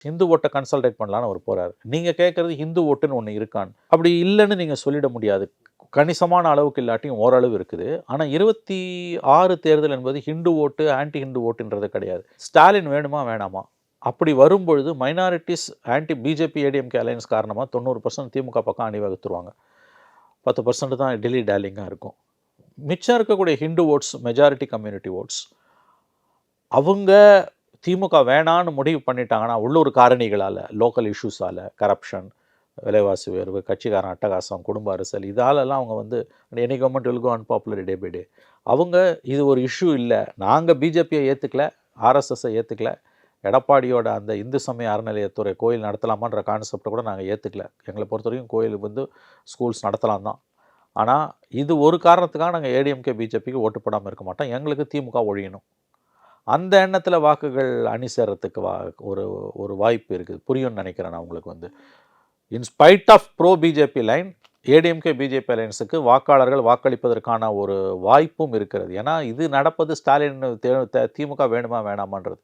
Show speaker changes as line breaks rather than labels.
ஹிந்து ஓட்டை கன்சல்டேட் பண்ணலான்னு அவர் போறாரு. நீங்க கேட்கறது ஹிந்து ஓட்டுன்னு ஒண்ணு இருக்கான்னு. அப்படி இல்லன்னு நீங்க சொல்லிட முடியாது. கணிசமான அளவுக்கு இல்லாட்டியும் ஓரளவு இருக்குது. ஆனா 26 தேர்தல் என்பது ஹிந்து ஓட்டு, ஆன்டி ஹிந்து ஓட்டுன்றது கிடையாது. ஸ்டாலின் வேணுமா? வேணாமா? அப்படி வரும்பொழுது மைனாரிட்டீஸ் ஆன்டி பிஜேபி ஏடிஎம்கே அலையன்ஸ் காரணமா 90% திமுக பக்கம் அணிவகுத்துருவாங்க. 10% தான் டெல்லி டார்லிங்கா இருக்கும். மிச்சம் இருக்கக்கூடிய Hindu votes, majority community votes, அவங்க திமுக வேணான்னு முடிவு பண்ணிட்டாங்கன்னா, உள்ளூர் காரணிகளால, லோக்கல் இஷ்யூஸால, கரப்ஷன், விலைவாசி உயர்வு, கட்சிக்காரன் அட்டகாசம், குடும்ப அரசியல் இதாலெல்லாம் அவங்க வந்து any government will go unpopular day by day. அவங்க இது ஒரு இஷ்யூ இல்ல. நாங்க பிஜேபியை ஏத்துக்கல, ஆர்எஸ்எஸ்ஸை ஏத்துக்கல. எடப்பாடியோட அந்த இந்து சமய அறநிலையத்துறை கோயில் நடத்தலாமான்ற கான்செப்டை கூட நாங்கள் ஏற்றுக்கல. எங்களை பொறுத்தவரைக்கும் கோயில் வந்து ஸ்கூல்ஸ் நடத்தலாம் தான். ஆனால் இது ஒரு காரணத்துக்காக நாங்கள் ஏடிஎம்கே பிஜேபிக்கு ஓட்டு போடாமல் இருக்க மாட்டோம். எங்களுக்கு திமுக ஒழியணும். அந்த எண்ணத்தில் வாக்குகள் அணி சேர்றதுக்கு ஒரு ஒரு வாய்ப்பு இருக்குது. புரியும்னு நினைக்கிறேன் நான் உங்களுக்கு வந்து. Inspite of pro BJP line, ADMK BJP அலையன்ஸுக்கு வாக்காளர்கள் வாக்களிப்பதற்கான ஒரு வாய்ப்பும் இருக்கிறது. ஏன்னா இது நடப்பது ஸ்டாலின் திமுக வேணுமா வேணாமான்றது.